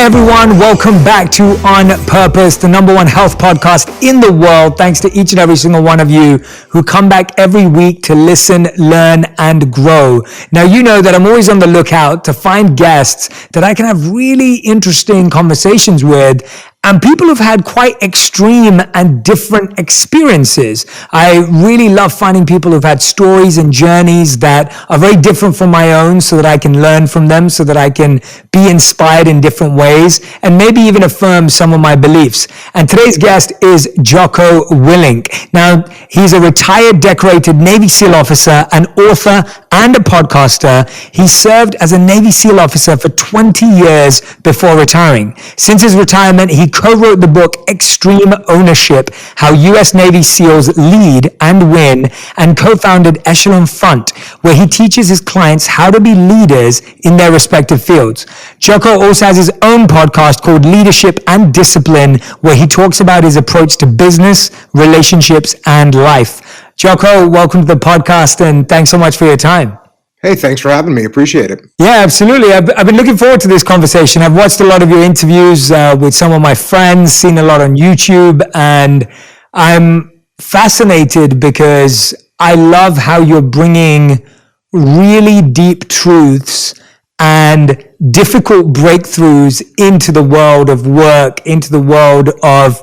Hey everyone, welcome back to On Purpose, the number one health podcast in the world. Thanks to each and every single one of you who come back every week to listen, learn, and grow. Now, you know that I'm always on the lookout to find guests that I can have really interesting conversations with, and people who've had quite extreme and different experiences. I really love finding people who've had stories and journeys that are very different from my own, so that I can learn from them, so that I can be inspired in different ways, and maybe even affirm some of my beliefs. And today's guest is Jocko Willink. Now, he's a retired decorated Navy SEAL officer, an author, and a podcaster. He served as a Navy SEAL officer for 20 years before retiring. Since his retirement, he co-wrote the book Extreme Ownership, How U.S. Navy SEALs Lead and Win, and co-founded Echelon Front, where he teaches his clients how to be leaders in their respective fields. Jocko also has his own podcast called Leadership and Discipline, where he talks about his approach to business, relationships, and life. Jocko, welcome to the podcast, and thanks so much for your time. Hey, thanks for having me. Appreciate it. Yeah, absolutely. I've been looking forward to this conversation. I've watched a lot of your interviews with some of my friends, seen a lot on YouTube, and I'm fascinated because I love how you're bringing really deep truths and difficult breakthroughs into the world of work, into the world of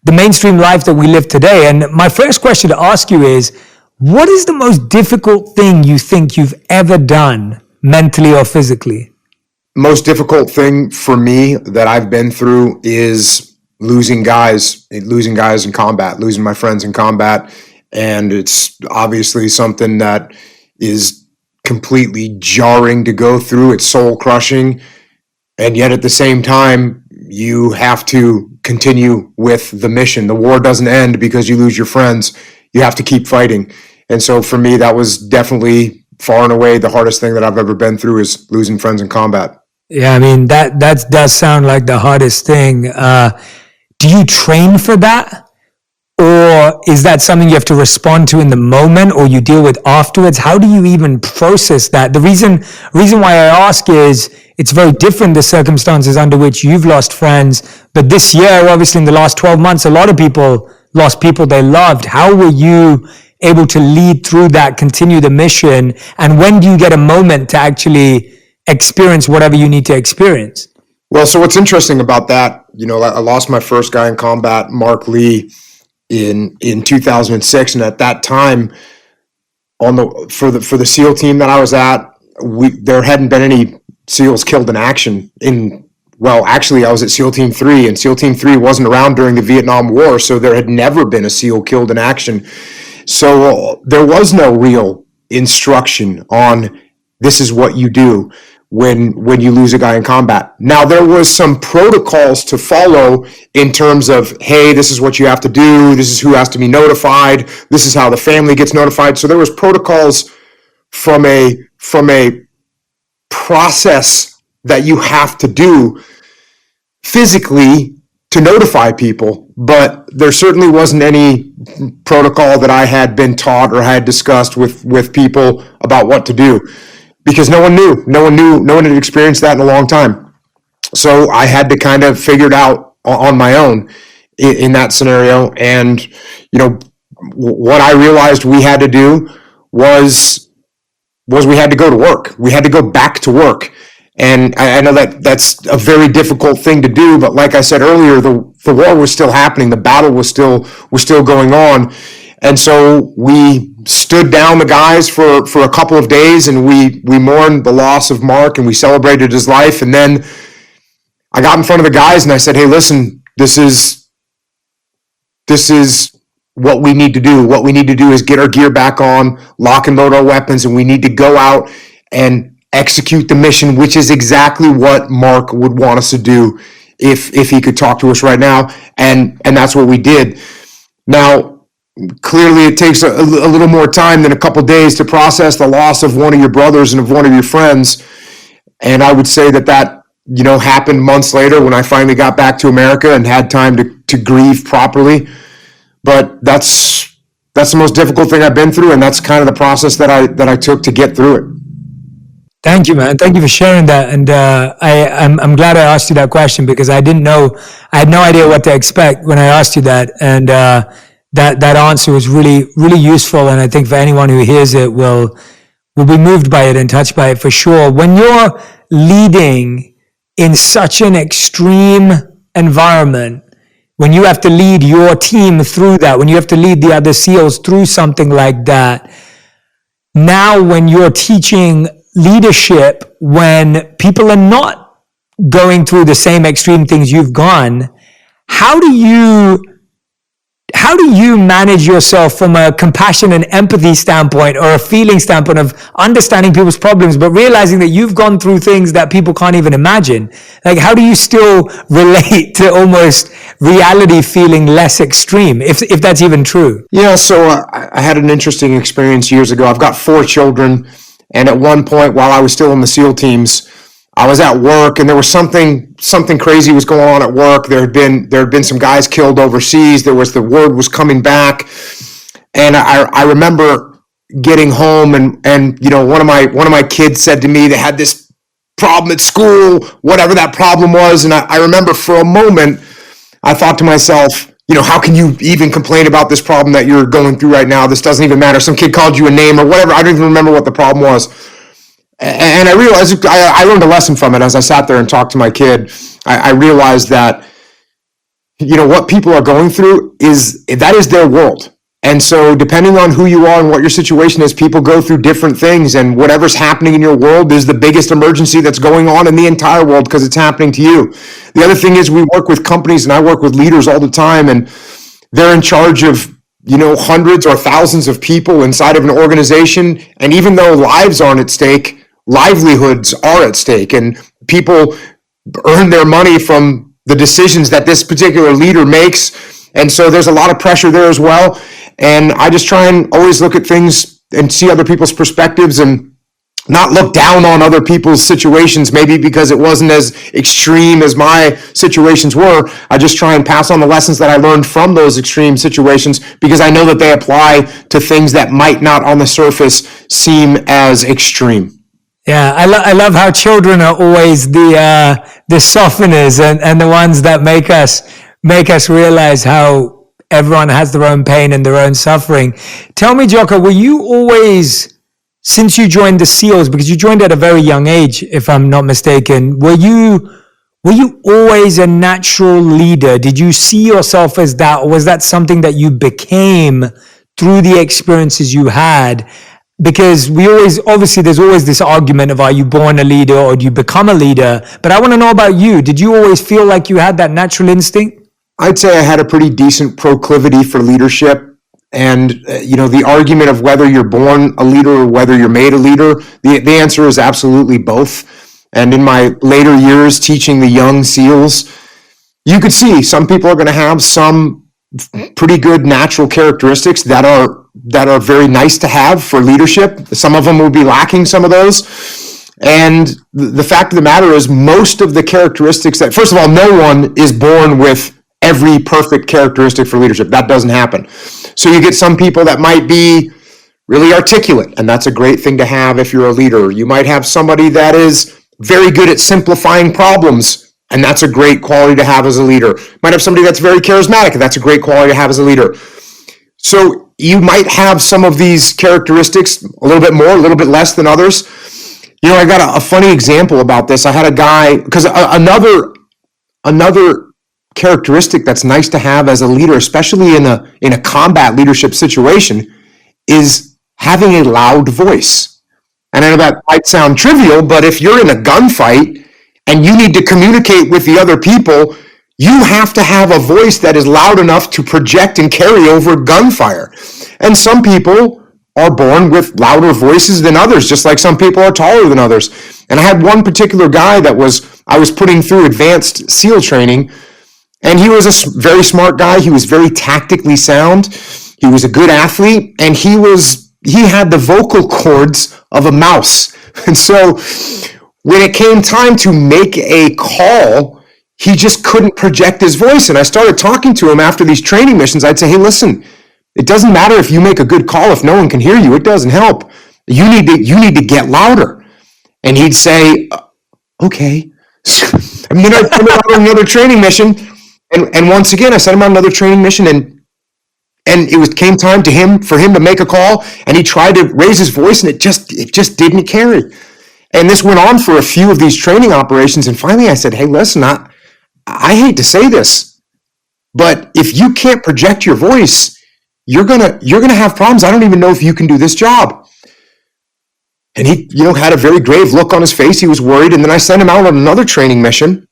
the mainstream life that we live today. And my first question to ask you is, what is the most difficult thing you think you've ever done, mentally or physically? Most difficult thing for me that I've been through is losing guys in combat, losing my friends in combat. And it's obviously something that is completely jarring to go through. It's soul crushing. And yet at the same time, you have to continue with the mission. The war doesn't end because you lose your friends. You have to keep fighting. And so for me, that was definitely far and away the hardest thing that I've ever been through, is losing friends in combat. Yeah, I mean, that does sound like the hardest thing. Do you train for that? Or is that something you have to respond to in the moment, or you deal with afterwards? How do you even process that? The reason why I ask is it's very different, the circumstances under which you've lost friends. But this year, obviously in the last 12 months, a lot of people lost people they loved. How were you able to lead through that, continue the mission? And when do you get a moment to actually experience whatever you need to experience? Well, so what's interesting about that, I lost my first guy in combat, Mark Lee, in 2006. And at that time, for the SEAL team that I was at, there hadn't been any SEALs killed in action actually, I was at SEAL Team 3, and SEAL Team 3 wasn't around during the Vietnam War, so there had never been a SEAL killed in action. So there was no real instruction on this is what you do when you lose a guy in combat. Now, there was some protocols to follow in terms of, hey, this is what you have to do, this is who has to be notified, this is how the family gets notified. So there was protocols from a process that you have to do physically to notify people, but there certainly wasn't any protocol that I had been taught or had discussed with people about what to do, because no one had experienced that in a long time. So I had to kind of figure it out on my own in that scenario. And, what I realized we had to do was we had to go to work. We had to go back to work. And I know that's a very difficult thing to do, but like I said earlier, the war was still happening. The battle was still going on. And so we stood down the guys for a couple of days, and we mourned the loss of Mark, and we celebrated his life. And then I got in front of the guys and I said, hey, listen, this is what we need to do. What we need to do is get our gear back on, lock and load our weapons, and we need to go out and execute the mission, which is exactly what Mark would want us to do if he could talk to us right now. And that's what we did. Now, clearly it takes a little more time than a couple days to process the loss of one of your brothers and of one of your friends. And I would say that happened months later when I finally got back to America and had time to grieve properly. But that's the most difficult thing I've been through, and that's kind of the process that I took to get through it. Thank you, man. Thank you for sharing that. And I'm glad I asked you that question because I didn't know, I had no idea what to expect when I asked you that. And that answer was really, really useful. And I think for anyone who hears it will be moved by it and touched by it for sure. When you're leading in such an extreme environment, when you have to lead your team through that, when you have to lead the other SEALs through something like that, now when you're teaching leadership, when people are not going through the same extreme things you've gone, how do you manage yourself from a compassion and empathy standpoint or a feeling standpoint of understanding people's problems, but realizing that you've gone through things that people can't even imagine? Like, how do you still relate to almost reality feeling less extreme, if that's even true? Yeah, so I had an interesting experience years ago. I've got 4 children, and at one point while I was still in the SEAL teams, I was at work, and there was something crazy was going on at work. There had been some guys killed overseas. The word was coming back, and I remember getting home, and one of my kids said to me they had this problem at school, whatever that problem was, and I remember for a moment I thought to myself, how can you even complain about this problem that you're going through right now? This doesn't even matter. Some kid called you a name or whatever. I don't even remember what the problem was. And I realized, I learned a lesson from it as I sat there and talked to my kid. I realized that, what people are going through is their world. And so depending on who you are and what your situation is, people go through different things, and whatever's happening in your world is the biggest emergency that's going on in the entire world because it's happening to you. The other thing is we work with companies, and I work with leaders all the time, and they're in charge of hundreds or thousands of people inside of an organization. And even though lives aren't at stake, livelihoods are at stake, and people earn their money from the decisions that this particular leader makes. And so there's a lot of pressure there as well. And I just try and always look at things and see other people's perspectives and not look down on other people's situations, maybe because it wasn't as extreme as my situations were. I just try and pass on the lessons that I learned from those extreme situations because I know that they apply to things that might not on the surface seem as extreme. Yeah, I love how children are always the softeners and the ones that make us realize how everyone has their own pain and their own suffering. Tell me, Jocko, were you always, since you joined the SEALs, because you joined at a very young age, if I'm not mistaken, were you always a natural leader? Did you see yourself as that, or was that something that you became through the experiences you had? Because there's always this argument of, are you born a leader or do you become a leader? But I want to know about you. Did you always feel like you had that natural instinct? I'd say I had a pretty decent proclivity for leadership. And, the argument of whether you're born a leader or whether you're made a leader, the answer is absolutely both. And in my later years teaching the young SEALs, you could see some people are going to have some pretty good natural characteristics that are very nice to have for leadership. Some of them will be lacking some of those. And the fact of the matter is, most of the characteristics that, first of all, no one is born with every perfect characteristic for leadership. That doesn't happen. So you get some people that might be really articulate, and that's a great thing to have if you're a leader. You might have somebody that is very good at simplifying problems, and that's a great quality to have as a leader. You might have somebody that's very charismatic, and that's a great quality to have as a leader. So you might have some of these characteristics, a little bit more, a little bit less than others. I got a funny example about this. I had a guy, because another characteristic that's nice to have as a leader, especially in a combat leadership situation, is having a loud voice. And I know that might sound trivial, but if you're in a gunfight and you need to communicate with the other people, you have to have a voice that is loud enough to project and carry over gunfire. And some people are born with louder voices than others, just like some people are taller than others. And I had one particular guy I was putting through advanced SEAL training, and he was a very smart guy. He was very tactically sound. He was a good athlete, and he had the vocal cords of a mouse. And so when it came time to make a call, he just couldn't project his voice. And I started talking to him after these training missions. I'd say, hey, listen, it doesn't matter if you make a good call if no one can hear you. It doesn't help. You need to get louder. And he'd say, okay. And then I'd send him out on another training mission. And once again, I sent him on another training mission, and came time for him to make a call, and he tried to raise his voice, and it just didn't carry. And this went on for a few of these training operations, and finally I said, hey, listen, I hate to say this, but if you can't project your voice, you're gonna have problems. I don't even know if you can do this job. And he, had a very grave look on his face. He was worried. And then I sent him out on another training mission.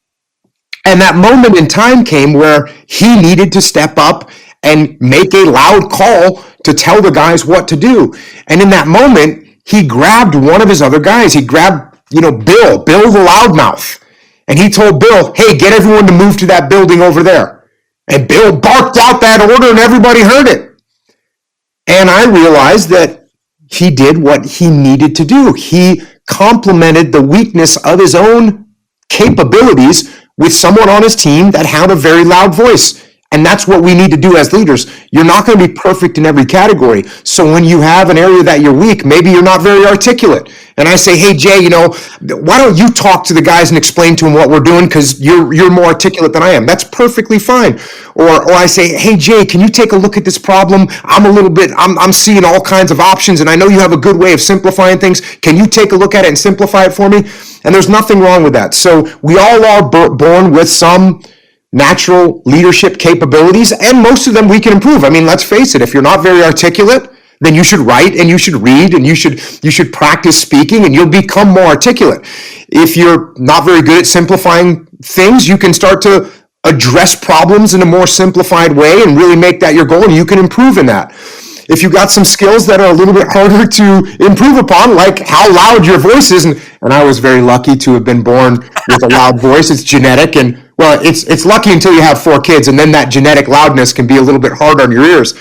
And that moment in time came where he needed to step up and make a loud call to tell the guys what to do. And in that moment, he grabbed one of his other guys. He grabbed, Bill the loudmouth. And he told Bill, hey, get everyone to move to that building over there. And Bill barked out that order, and everybody heard it. And I realized that he did what he needed to do. He complemented the weakness of his own capabilities with someone on his team that had a very loud voice. And that's what we need to do as leaders. You're not going to be perfect in every category. So when you have an area that you're weak, maybe you're not very articulate. And I say, hey, Jay, why don't you talk to the guys and explain to them what we're doing, because you're more articulate than I am. That's perfectly fine. Or I say, hey, Jay, can you take a look at this problem? I'm seeing all kinds of options, and I know you have a good way of simplifying things. Can you take a look at it and simplify it for me? And there's nothing wrong with that. So we all are born with some natural leadership capabilities, and most of them we can improve. I mean, let's face it, if you're not very articulate, then you should write and you should read and you should practice speaking, and you'll become more articulate. If you're not very good at simplifying things, you can start to address problems in a more simplified way and really make that your goal, and you can improve in that. If you've got some skills that are a little bit harder to improve upon, like how loud your voice is, and I was very lucky to have been born with a loud voice. It's genetic, and well, it's lucky until you have 4 kids, and then that genetic loudness can be a little bit hard on your ears.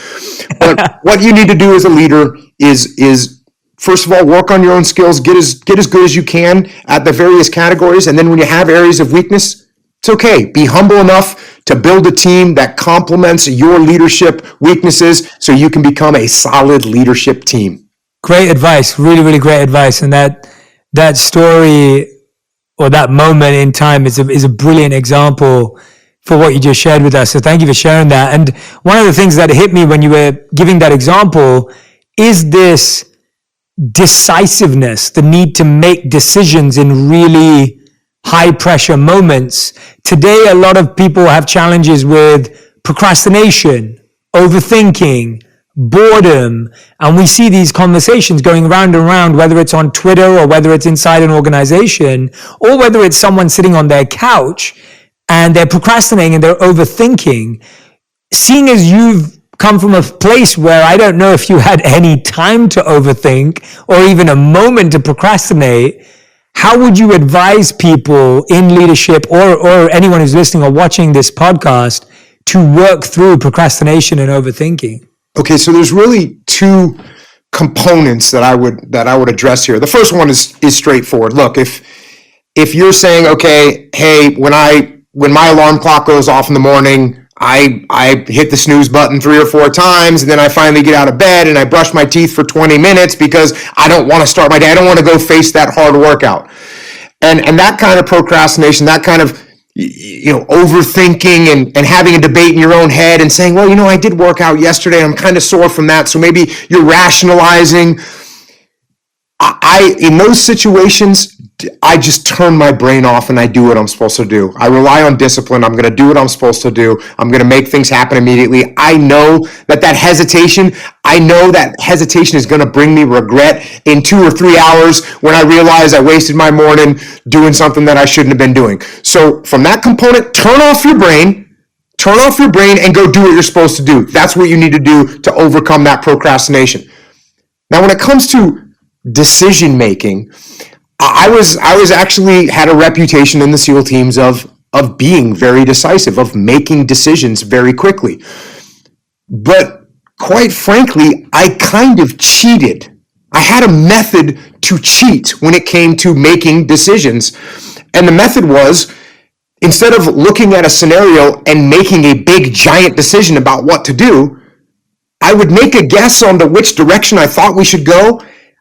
But what you need to do as a leader is first of all, work on your own skills, get as good as you can at the various categories, and then when you have areas of weakness, it's okay. Be humble enough to build a team that complements your leadership weaknesses so you can become a solid leadership team. Great advice. Really, really great advice. And that story or that moment in time is a brilliant example for what you just shared with us. So thank you for sharing that. And one of the things that hit me when you were giving that example is this decisiveness, the need to make decisions in really high pressure moments. Today, a lot of people have challenges with procrastination, overthinking, boredom, and we see these conversations going round and round, whether it's on Twitter or whether it's inside an organization, or whether it's someone sitting on their couch and they're procrastinating and they're overthinking. Seeing as you've come from a place where I don't know if you had any time to overthink or even a moment to procrastinate, how would you advise people in leadership or anyone who's listening or watching this podcast to work through procrastination and overthinking? Okay, so there's really 2 components that I would address here. The first one is straightforward. Look, if you're saying, okay, hey, when my alarm clock goes off in the morning, I hit the snooze button 3 or 4 times, and then I finally get out of bed and I brush my teeth for 20 minutes because I don't want to start my day. I don't want to go face that hard workout. And that kind of procrastination, that kind of overthinking and having a debate in your own head and saying, well, I did work out yesterday. I'm kind of sore from that. So maybe you're rationalizing. In those situations, I just turn my brain off and I do what I'm supposed to do. I rely on discipline. I'm going to do what I'm supposed to do. I'm going to make things happen immediately. I know that hesitation is going to bring me regret in 2 or 3 hours when I realize I wasted my morning doing something that I shouldn't have been doing. So from that component, turn off your brain and go do what you're supposed to do. That's what you need to do to overcome that procrastination. Now, when it comes to decision making, I was actually had a reputation in the SEAL teams of being very decisive, of making decisions very quickly. But quite frankly, I kind of cheated. I had a method to cheat when it came to making decisions. And the method was, instead of looking at a scenario and making a big giant decision about what to do, I would make a guess on which direction I thought we should go.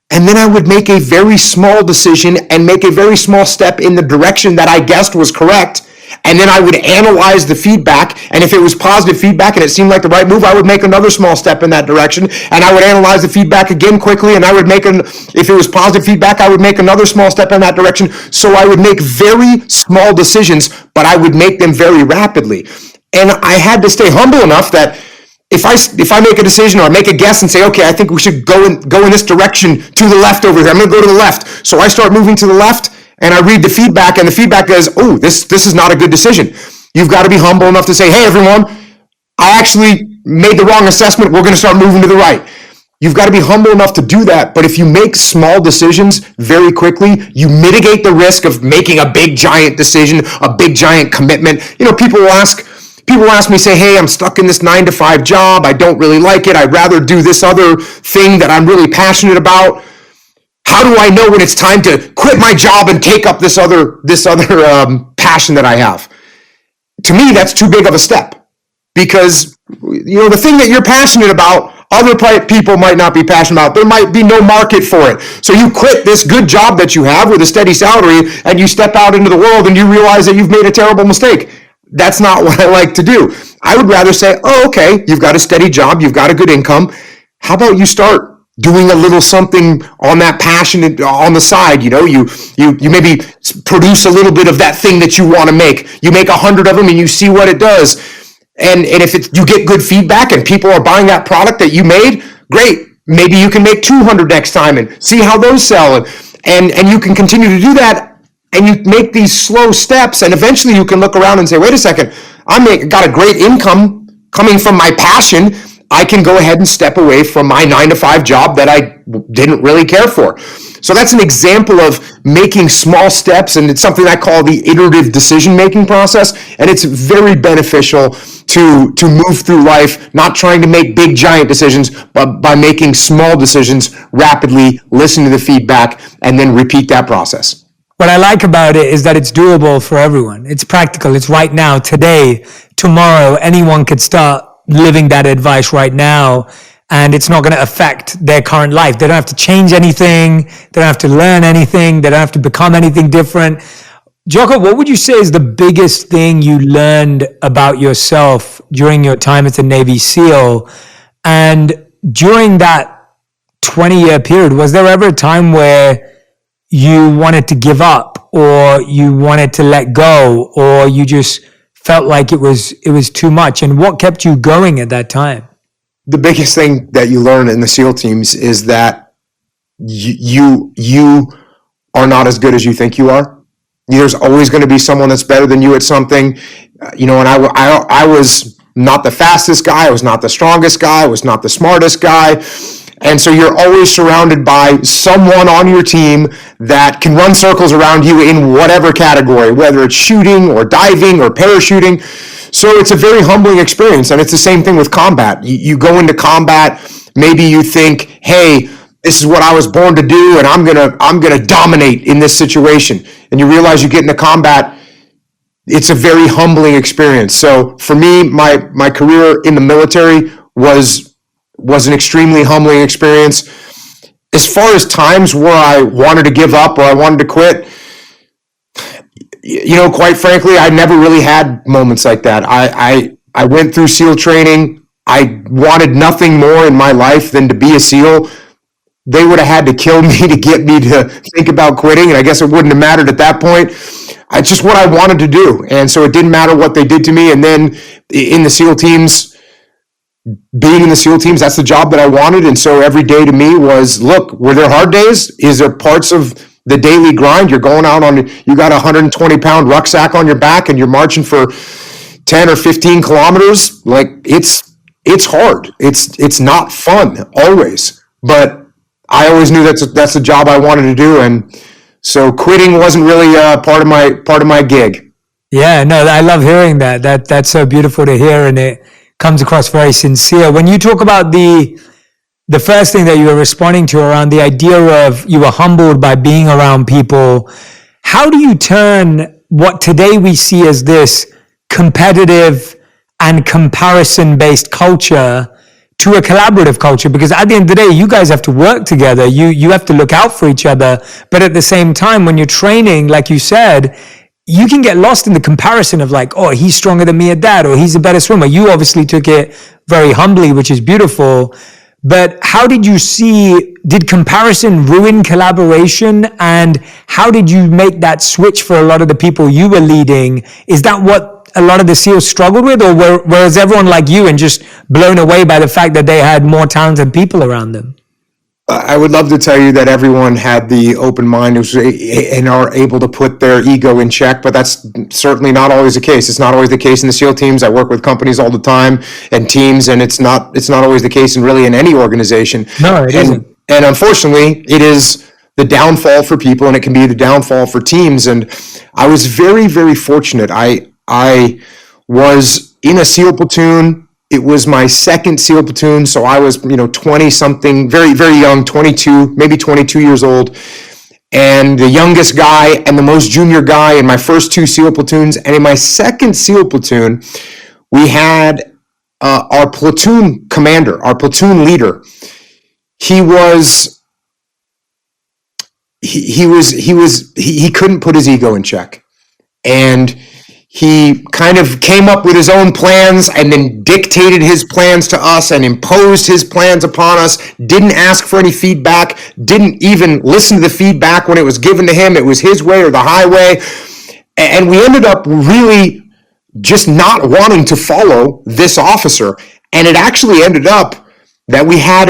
And then I would make a very small decision and make a very small step in the direction that I guessed was correct. And then I would analyze the feedback. And if it was positive feedback and it seemed like the right move, I would make another small step in that direction. And I would analyze the feedback again quickly. And I would if it was positive feedback, I would make another small step in that direction. So I would make very small decisions, but I would make them very rapidly. And I had to stay humble enough that if I make a decision or I make a guess and say, okay, I think we should go in this direction to the left over here. I'm going to go to the left. So I start moving to the left and I read the feedback and the feedback goes, oh, this is not a good decision. You've got to be humble enough to say, hey, everyone, I actually made the wrong assessment. We're going to start moving to the right. You've got to be humble enough to do that. But if you make small decisions very quickly, you mitigate the risk of making a big, giant decision, a big, giant commitment. People will ask me, say, hey, I'm stuck in this 9-to-5 job. I don't really like it. I'd rather do this other thing that I'm really passionate about. How do I know when it's time to quit my job and take up this other passion that I have? To me, that's too big of a step, because the thing that you're passionate about, other people might not be passionate about. There might be no market for it. So you quit this good job that you have with a steady salary and you step out into the world and you realize that you've made a terrible mistake. That's not what I like to do. I would rather say, oh, okay, you've got a steady job, you've got a good income. How about you start doing a little something on that passion on the side? You maybe produce a little bit of that thing that you want to make. You make 100 of them and you see what it does. And if you get good feedback and people are buying that product that you made, great. Maybe you can make 200 next time and see how those sell. And you can continue to do that. And you make these slow steps, and eventually you can look around and say, wait a second, got a great income coming from my passion. I can go ahead and step away from my 9-to-5 job that I didn't really care for. So that's an example of making small steps, and it's something I call the iterative decision-making process, and it's very beneficial to move through life, not trying to make big, giant decisions, but by making small decisions rapidly, listen to the feedback, and then repeat that process. What I like about it is that it's doable for everyone. It's practical. It's right now, today, tomorrow. Anyone could start living that advice right now, and it's not going to affect their current life. They don't have to change anything. They don't have to learn anything. They don't have to become anything different. Jocko, what would you say is the biggest thing you learned about yourself during your time as a Navy SEAL? And during that 20-year period, was there ever a time where you wanted to give up, or you wanted to let go, or you just felt like it was too much? And what kept you going at that time? The biggest thing that you learn in the SEAL teams is that you are not as good as you think you are. There's always going to be someone that's better than you at something. And I was not the fastest guy. I was not the strongest guy. I was not the smartest guy. And so you're always surrounded by someone on your team that can run circles around you in whatever category, whether it's shooting or diving or parachuting. So it's a very humbling experience. And it's the same thing with combat. You go into combat, maybe you think, hey, this is what I was born to do, and I'm gonna dominate in this situation. And you realize you get into combat, it's a very humbling experience. So for me, my career in the military was an extremely humbling experience. As far as times where I wanted to give up or I wanted to quit, quite frankly, I never really had moments like that. I went through SEAL training. I wanted nothing more in my life than to be a SEAL. They would have had to kill me to get me to think about quitting, and I guess it wouldn't have mattered at that point. It's just what I wanted to do, and so it didn't matter what they did to me. And then in the SEAL teams, being in the SEAL teams, that's the job that I wanted. And so every day to me was, look, were there hard days? Is there parts of the daily grind? You're going out you got a 120-pound rucksack on your back and you're marching for 10 or 15 kilometers. Like it's hard. It's not fun always, but I always knew that's the job I wanted to do. And so quitting wasn't really part of my gig. Yeah, no, I love hearing that. That's so beautiful to hear, and it comes across very sincere. When you talk about the first thing that you were responding to around the idea of you were humbled by being around people, how do you turn what today we see as this competitive and comparison-based culture to a collaborative culture? Because at the end of the day, you guys have to work together. You have to look out for each other. But at the same time, when you're training, like you said, you can get lost in the comparison of like, oh, he's stronger than me at that, or he's a better swimmer. You obviously took it very humbly, which is beautiful. But how did you see, did comparison ruin collaboration? And how did you make that switch for a lot of the people you were leading? Is that what a lot of the SEALs struggled with? Or was everyone like you and just blown away by the fact that they had more talented people around them? I would love to tell you that everyone had the open mind and are able to put their ego in check, but that's certainly not always the case. It's not always the case in the SEAL teams. I work with companies all the time and teams, and it's not always the case in any organization. No, it isn't. And unfortunately, it is the downfall for people, and it can be the downfall for teams. And I was very, very fortunate. I was in a SEAL platoon. It was my second SEAL platoon, so I was, 20-something, very, very young, 22, maybe 22 years old, and the youngest guy and the most junior guy in my first two SEAL platoons. And in my second SEAL platoon, we had our platoon commander, our platoon leader. He couldn't put his ego in check, and he kind of came up with his own plans and then dictated his plans to us and imposed his plans upon us, didn't ask for any feedback, didn't even listen to the feedback when it was given to him. It was his way or the highway. And we ended up really just not wanting to follow this officer. And it actually ended up that we had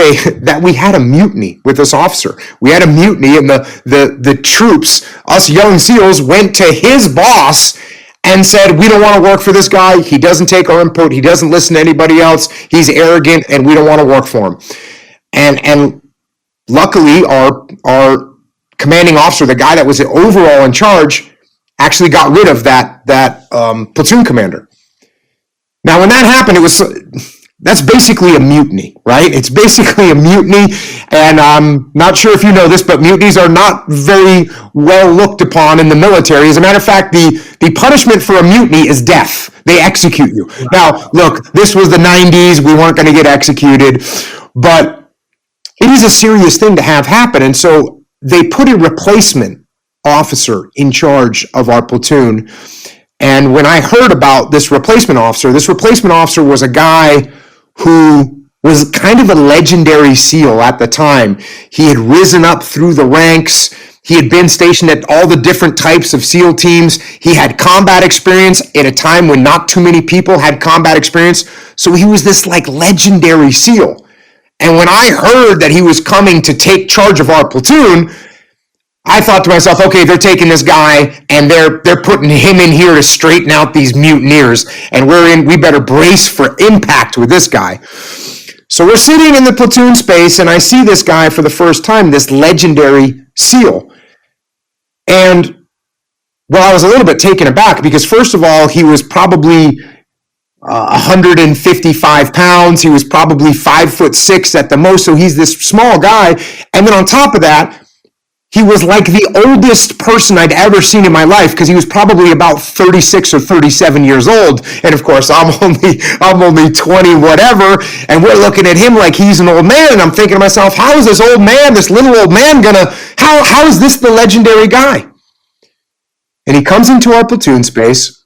a mutiny with this officer. We had a mutiny, and the troops, us young SEALs, went to his boss and said, we don't want to work for this guy. He doesn't take our input. He doesn't listen to anybody else. He's arrogant, and we don't want to work for him. And luckily, our commanding officer, the guy that was overall in charge, actually got rid of that platoon commander. Now, when that happened, that's basically a mutiny, right? It's basically a mutiny, and I'm not sure if you know this, but mutinies are not very well looked upon in the military. As a matter of fact, the punishment for a mutiny is death. They execute you. Now, look, this was the 90s. We weren't going to get executed, but it is a serious thing to have happen, and so they put a replacement officer in charge of our platoon. And when I heard about this replacement officer was a guy who was kind of a legendary SEAL at the time. He had risen up through the ranks. He had been stationed at all the different types of SEAL teams. He had combat experience at a time when not too many people had combat experience. So he was this like legendary SEAL. And when I heard that he was coming to take charge of our platoon, I thought to myself, okay, they're taking this guy and they're putting him in here to straighten out these mutineers, and we better brace for impact with this guy. So we're sitting in the platoon space, and I see this guy for the first time, this legendary SEAL. And, well, I was a little bit taken aback because, first of all, he was probably 155 pounds. He was probably 5'6" at the most, so he's this small guy. And then on top of that, he was like the oldest person I'd ever seen in my life, because he was probably about 36 or 37 years old. And of course, I'm only 20 whatever, and we're looking at him like he's an old man. And I'm thinking to myself, how is this little old man how is this the legendary guy? And he comes into our platoon space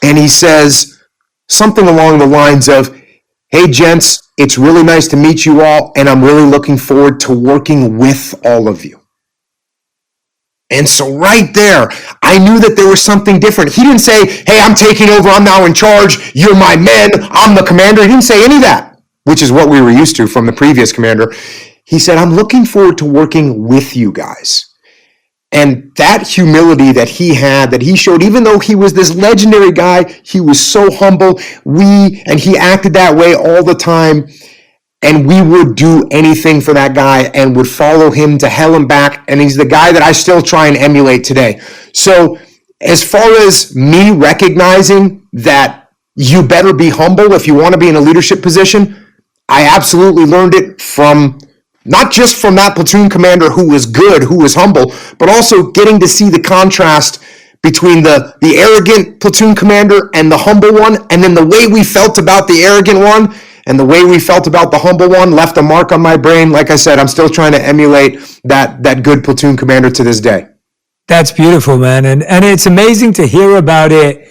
and he says something along the lines of, hey, gents, it's really nice to meet you all, and I'm really looking forward to working with all of you. And so right there, I knew that there was something different. He didn't say, hey, I'm taking over, I'm now in charge, you're my men, I'm the commander. He didn't say any of that, which is what we were used to from the previous commander. He said, I'm looking forward to working with you guys. And that humility that he had, that he showed, even though he was this legendary guy, he was so humble. And he acted that way all the time. And we would do anything for that guy and would follow him to hell and back. And he's the guy that I still try and emulate today. So as far as me recognizing that you better be humble if you want to be in a leadership position, I absolutely learned it from not just from that platoon commander who was good, who was humble, but also getting to see the contrast between the arrogant platoon commander and the humble one, and then the way we felt about the arrogant one, And the way we felt about the humble one left a mark on my brain. Like I said, I'm still trying to emulate that good platoon commander to this day. That's beautiful, man. And it's amazing to hear about it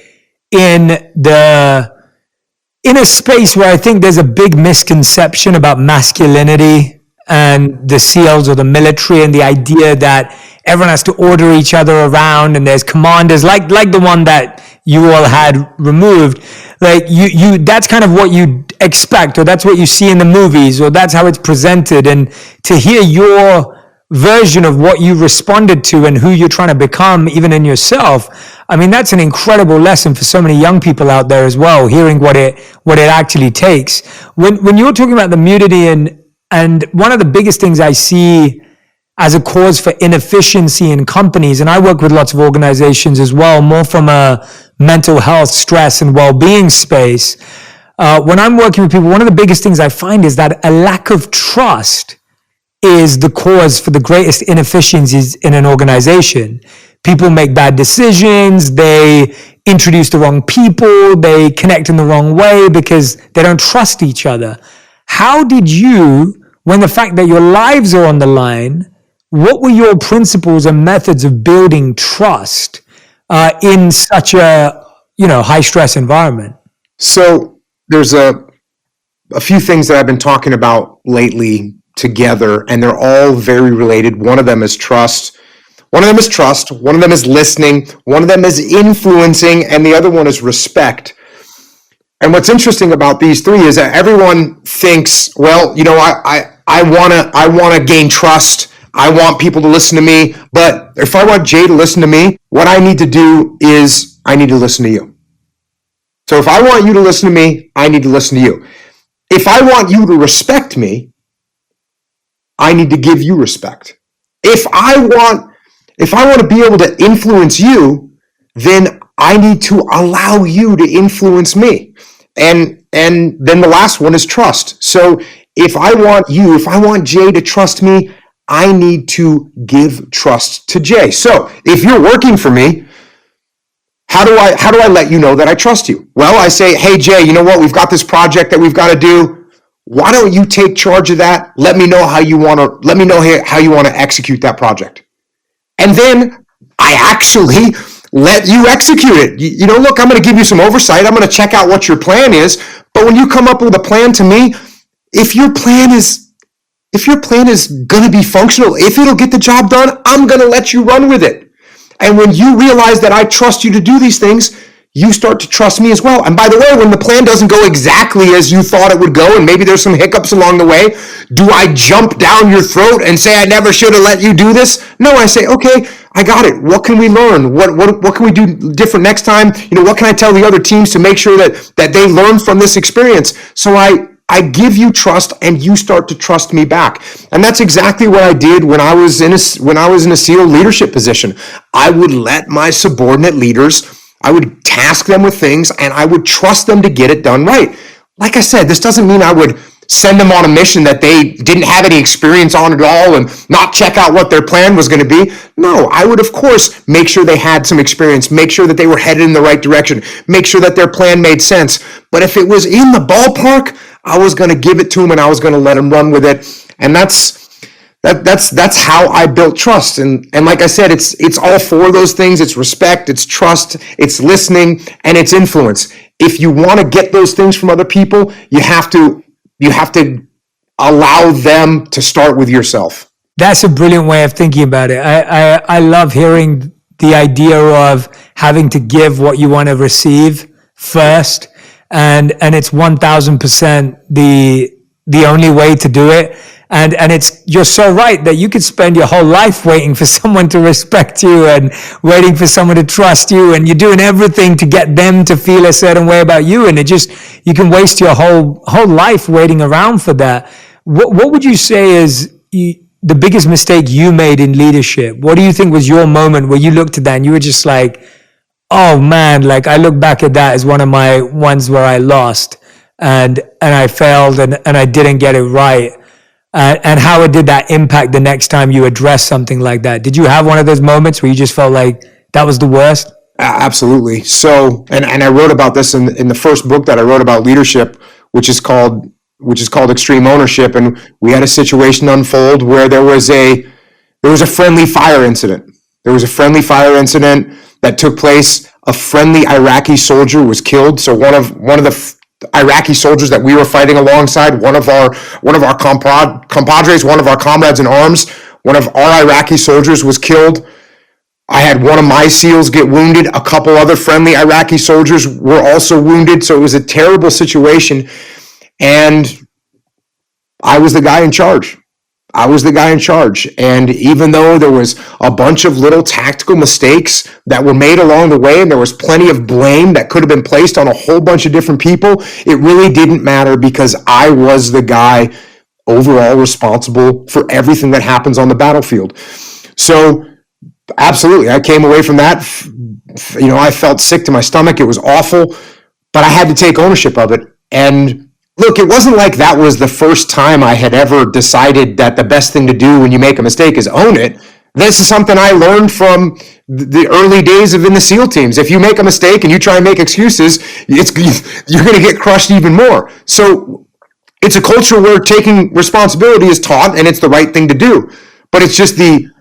in a space where I think there's a big misconception about masculinity and the SEALs or the military, and the idea that everyone has to order each other around, and there's commanders like the one that you all had removed. Like you that's kind of what you expect, or that's what you see in the movies, or that's how it's presented. And to hear your version of what you responded to and who you're trying to become, even in yourself, I mean, that's an incredible lesson for so many young people out there as well, hearing what it actually takes. When you're talking about the immunity, and one of the biggest things I see as a cause for inefficiency in companies, and I work with lots of organizations as well, more from a mental health, stress, and well-being space. When I'm working with people, one of the biggest things I find is that a lack of trust is the cause for the greatest inefficiencies in an organization. People make bad decisions, they introduce the wrong people, they connect in the wrong way because they don't trust each other. How did you, when the fact that your lives are on the line, what were your principles and methods of building trust in such a high stress environment? So there's a few things that I've been talking about lately together, and they're all very related. One of them is trust. One of them is trust. One of them is listening. One of them is influencing, and the other one is respect. And what's interesting about these three is that everyone thinks, well, I want to gain trust. I want people to listen to me. But if I want Jay to listen to me, what I need to do is I need to listen to you. So if I want you to listen to me, I need to listen to you. If I want you to respect me, I need to give you respect. If I want to be able to influence you, then I need to allow you to influence me. And then the last one is trust. So if I want Jay to trust me, I need to give trust to Jay. So if you're working for me, how do I let you know that I trust you? Well, I say, hey Jay, you know what? We've got this project that we've got to do. Why don't you take charge of that? Let me know how you want to execute that project. And then I actually let you execute it. Look, I'm going to give you some oversight. I'm going to check out what your plan is. But when you come up with a plan to me, if your plan is going to be functional, if it'll get the job done, I'm going to let you run with it. And when you realize that I trust you to do these things, you start to trust me as well. And by the way, when the plan doesn't go exactly as you thought it would go, and maybe there's some hiccups along the way, do I jump down your throat and say, I never should have let you do this? No, I say, okay, I got it. What can we learn? What can we do different next time? What can I tell the other teams to make sure that they learn from this experience? So I give you trust, and you start to trust me back. And that's exactly what I did when I was in a SEAL leadership position. I would let my subordinate leaders, I would task them with things, and I would trust them to get it done right. Like I said, this doesn't mean I would send them on a mission that they didn't have any experience on at all and not check out what their plan was going to be. No, I would, of course, make sure they had some experience, make sure that they were headed in the right direction, make sure that their plan made sense. But if it was in the ballpark, I was going to give it to them, and I was going to let them run with it. And that's how I built trust. And like I said, it's all four of those things. It's respect, it's trust, it's listening, and it's influence. If you want to get those things from other people, you have to allow them to start with yourself. That's a brilliant way of thinking about it. I love hearing the idea of having to give what you want to receive first. And it's 1000% the only way to do it. And you're so right that you could spend your whole life waiting for someone to respect you and waiting for someone to trust you, and you're doing everything to get them to feel a certain way about you, and you can waste your whole life waiting around for that. What would you say is the biggest mistake you made in leadership? What do you think was your moment where you looked at that and you were just like, oh man, like I look back at that as one of my ones where I lost and I failed and I didn't get it right? And how did that impact the next time you address something like that? Did you have one of those moments where you just felt like that was the worst? Absolutely. So, and I wrote about this in the first book that I wrote about leadership, which is called which is called extreme ownership. And we had a situation unfold where there was a friendly fire incident. There was a friendly fire incident that took place. A friendly Iraqi soldier was killed. So one of the Iraqi soldiers that we were fighting alongside, one of our compadres, one of our comrades in arms, one of our Iraqi soldiers was killed. I had one of my SEALs get wounded. A couple other friendly Iraqi soldiers were also wounded. So it was a terrible situation. And I was the guy in charge. And even though there was a bunch of little tactical mistakes that were made along the way, and there was plenty of blame that could have been placed on a whole bunch of different people, it really didn't matter because I was the guy overall responsible for everything that happens on the battlefield. So absolutely, I came away from that. I felt sick to my stomach. It was awful, but I had to take ownership of it. And look, it wasn't like that was the first time I had ever decided that the best thing to do when you make a mistake is own it. This is something I learned from the early days of in the SEAL teams. If you make a mistake and you try and make excuses, you're going to get crushed even more. So it's a culture where taking responsibility is taught and it's the right thing to do. But it's just the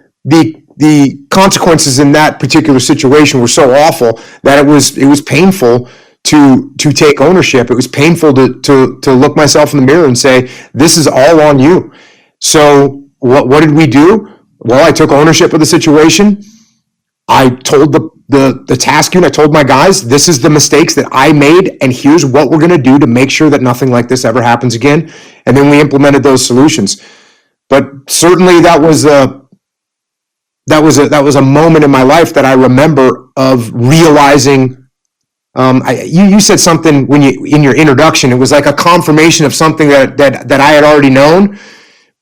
consequences in that particular situation were so awful that it was painful to take ownership. It was painful to look myself in the mirror and say, this is all on you. So what did we do? Well, I took ownership of the situation. I told the task unit, I told my guys, this is the mistakes that I made, and here's what we're going to do to make sure that nothing like this ever happens again. And then we implemented those solutions. But certainly that was a moment in my life that I remember of realizing. You said something in your introduction. It was like a confirmation of something that I had already known,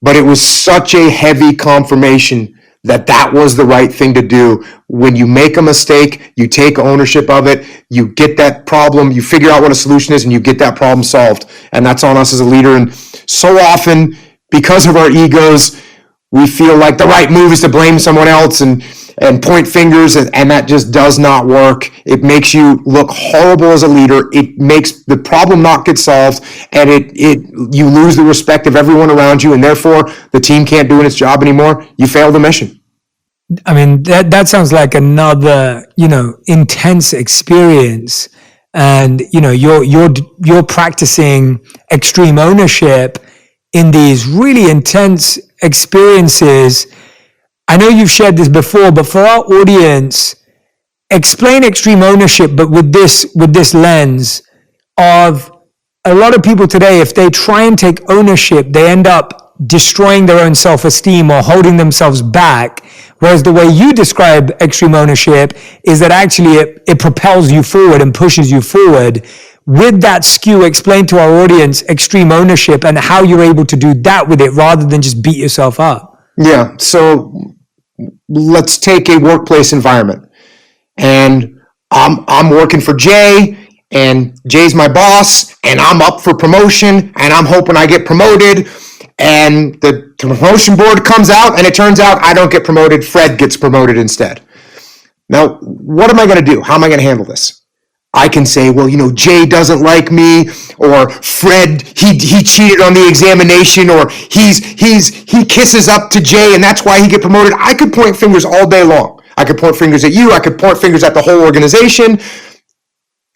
but it was such a heavy confirmation that was the right thing to do. When you make a mistake, you take ownership of it, you get that problem, you figure out what a solution is, and you get that problem solved. And that's on us as a leader. And so often, because of our egos, we feel like the right move is to blame someone else and point fingers, and that just does not work. It makes you look horrible as a leader. It makes the problem not get solved, and you lose the respect of everyone around you, and therefore the team can't do its job anymore. You fail the mission. I mean, that sounds like another, intense experience. And, you're practicing extreme ownership in these really intense experiences. I know you've shared this before, but for our audience, explain extreme ownership, but with this lens of a lot of people today, if they try and take ownership, they end up destroying their own self-esteem or holding themselves back. Whereas the way you describe extreme ownership is that actually it propels you forward and pushes you forward. With that skew, explain to our audience extreme ownership and how you're able to do that with it rather than just beat yourself up. Yeah. So let's take a workplace environment, and I'm working for Jay, and Jay's my boss, and I'm up for promotion, and I'm hoping I get promoted, and the promotion board comes out, and it turns out I don't get promoted. Fred gets promoted instead. Now, what am I going to do? How am I going to handle this? I can say, well, Jay doesn't like me, or Fred, he cheated on the examination, or he kisses up to Jay and that's why he get promoted. I could point fingers all day long. I could point fingers at you. I could point fingers at the whole organization.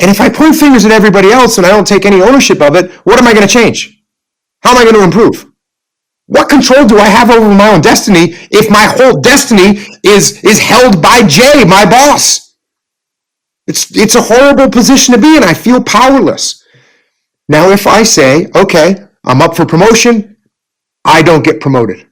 And if I point fingers at everybody else and I don't take any ownership of it, what am I going to change? How am I going to improve? What control do I have over my own destiny if my whole destiny is held by Jay, my boss? It's a horrible position to be in. I feel powerless. Now, if I say, okay, I'm up for promotion, I don't get promoted.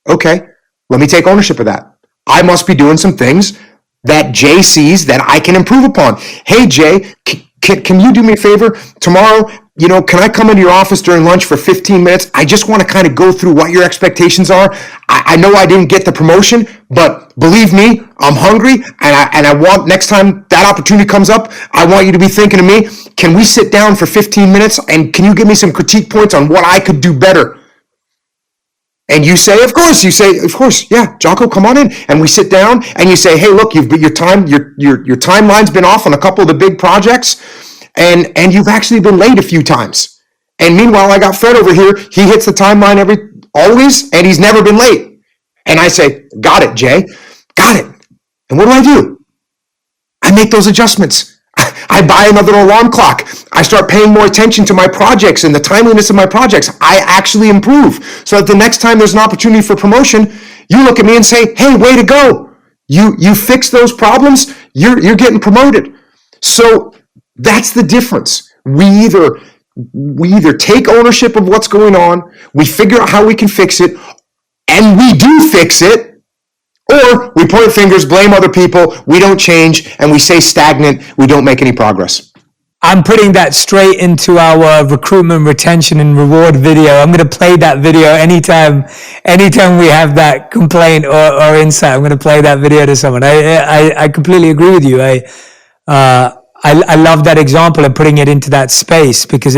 Okay, let me take ownership of that. I must be doing some things that Jay sees that I can improve upon. Hey, Jay, can you do me a favor? Tomorrow, can I come into your office during lunch for 15 minutes? I just want to kind of go through what your expectations are. I know I didn't get the promotion, but believe me, I'm hungry, and I want, next time that opportunity comes up, I want you to be thinking of me. Can we sit down for 15 minutes, and can you give me some critique points on what I could do better? And you say, of course. You say, of course, yeah, Jocko, come on in. And we sit down, and you say, hey, look, your timeline's been off on a couple of the big projects, and you've actually been late a few times. And meanwhile, I got Fred over here. He hits the timeline always, and he's never been late. And I say, got it, Jay. Got it. And what do? I make those adjustments. I buy another alarm clock. I start paying more attention to my projects and the timeliness of my projects. I actually improve. So that the next time there's an opportunity for promotion, you look at me and say, hey, way to go. You fix those problems, you're getting promoted. So that's the difference. We either take ownership of what's going on, we figure out how we can fix it, and we do fix it, or we point fingers, blame other people, we don't change, and we stay stagnant, we don't make any progress. I'm putting that straight into our recruitment, retention, and reward video. I'm going to play that video anytime we have that complaint or insight. I'm going to play that video to someone. I completely agree with you. I love that example of putting it into that space, because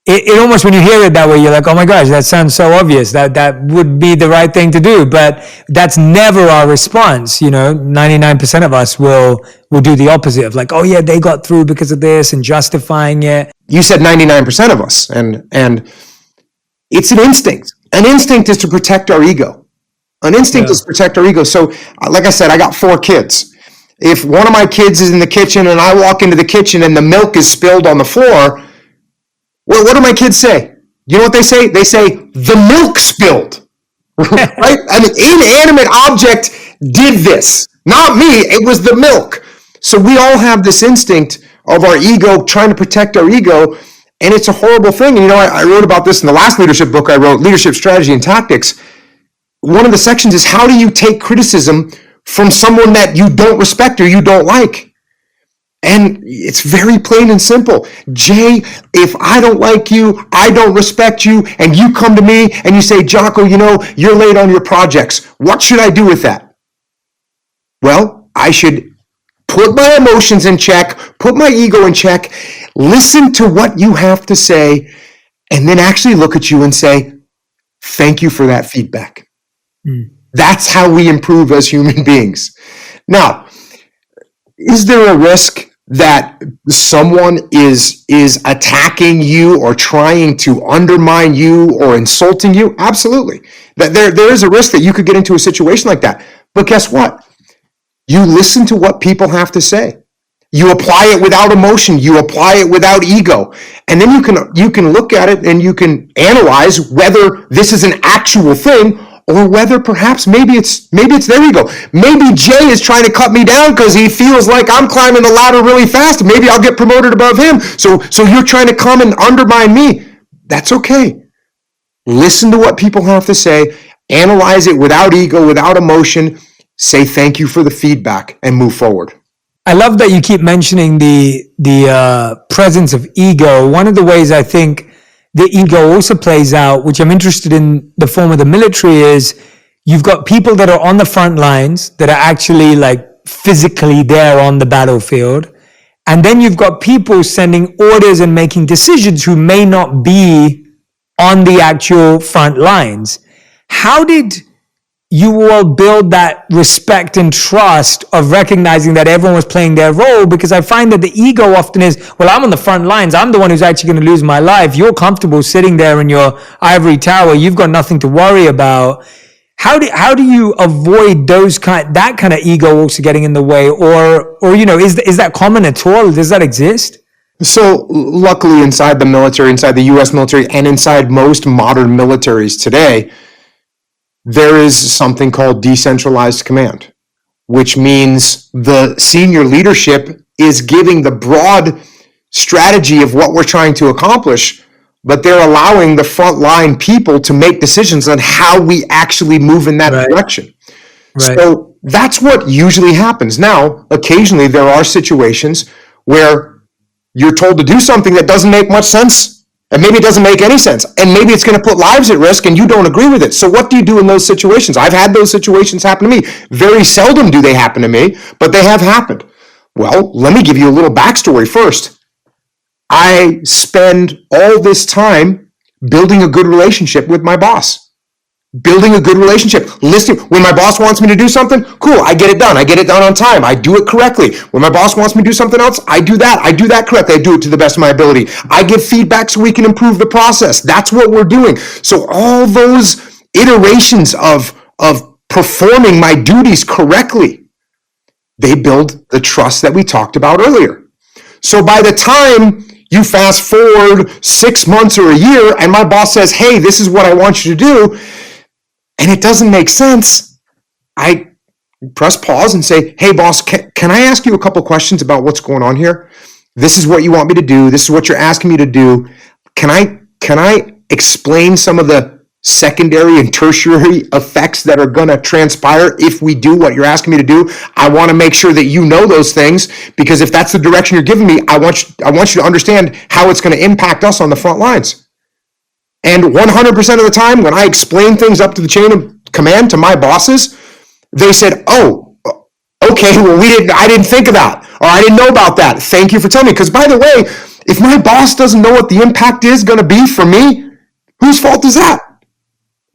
it almost, when you hear it that way, you're like, oh my gosh, that sounds so obvious. That would be the right thing to do. But that's never our response. 99% of us will do the opposite of like, oh yeah, they got through because of this, and justifying it. You said 99% of us, and it's an instinct. An instinct is to protect our ego. An instinct is to protect our ego. So like I said, I got 4 kids. If one of my kids is in the kitchen and I walk into the kitchen and the milk is spilled on the floor, well, what do my kids say? You know what they say? They say, the milk spilled, right? An inanimate object did this. Not me, it was the milk. So we all have this instinct of our ego, trying to protect our ego, and it's a horrible thing. And I wrote about this in the last leadership book I wrote, Leadership Strategy and Tactics. One of the sections is, how do you take criticism from someone that you don't respect or you don't like? And it's very plain and simple. Jay, if I don't like you, I don't respect you, and you come to me and you say, Jocko, you're late on your projects. What should I do with that? Well, I should put my emotions in check, put my ego in check, listen to what you have to say, and then actually look at you and say, thank you for that feedback. That's how we improve as human beings. Now, is there a risk that someone is attacking you or trying to undermine you or insulting you? Absolutely. That there is a risk that you could get into a situation like that. But guess what? You listen to what people have to say. You apply it without emotion. You apply it without ego. And then you can look at it and you can analyze whether this is an actual thing, or whether perhaps maybe it's their ego. Maybe Jay is trying to cut me down because he feels like I'm climbing the ladder really fast. Maybe I'll get promoted above him. So you're trying to come and undermine me. That's okay. Listen to what people have to say. Analyze it without ego, without emotion. Say thank you for the feedback and move forward. I love that you keep mentioning the presence of ego. One of the ways I think the ego also plays out, which I'm interested in the form of the military, is you've got people that are on the front lines that are actually like physically there on the battlefield. And then you've got people sending orders and making decisions who may not be on the actual front lines. How did you all build that respect and trust of recognizing that everyone was playing their role? Because I find that the ego often is, well, I'm on the front lines. I'm the one who's actually going to lose my life. You're comfortable sitting there in your ivory tower. You've got nothing to worry about. How do you avoid that kind of ego also getting in the way? Or is that common at all? Does that exist? So luckily inside the military, inside the U.S. military, and inside most modern militaries today, there is something called decentralized command, which means the senior leadership is giving the broad strategy of what we're trying to accomplish, but they're allowing the frontline people to make decisions on how we actually move in that direction. Right. So that's what usually happens. Now, occasionally there are situations where you're told to do something that doesn't make much sense. And maybe it doesn't make any sense. And maybe it's going to put lives at risk and you don't agree with it. So what do you do in those situations? I've had those situations happen to me. Very seldom do they happen to me, but they have happened. Well, let me give you a little backstory first. I spend all this time building a good relationship with my boss. building a good relationship, listening. When my boss wants me to do something, cool, I get it done. I get it done on time. I do it correctly. When my boss wants me to do something else, I do that. I do that correctly. I do it to the best of my ability. I give feedback so we can improve the process. That's what we're doing. So all those iterations of performing my duties correctly, they build the trust that we talked about earlier. So by the time you fast forward 6 months or a year and my boss says, hey, this is what I want you to do, and it doesn't make sense, I press pause and say, hey, boss, can I ask you a couple questions about what's going on here? This is what you want me to do. This is what you're asking me to do. Can I explain some of the secondary and tertiary effects that are going to transpire if we do what you're asking me to do? I want to make sure that you know those things, because if that's the direction you're giving me, I want you to understand how it's going to impact us on the front lines. And 100% of the time, when I explain things up to the chain of command to my bosses, they said, oh, okay, well, I didn't think of that, or I didn't know about that. Thank you for telling me. Because by the way, if my boss doesn't know what the impact is going to be for me, whose fault is that?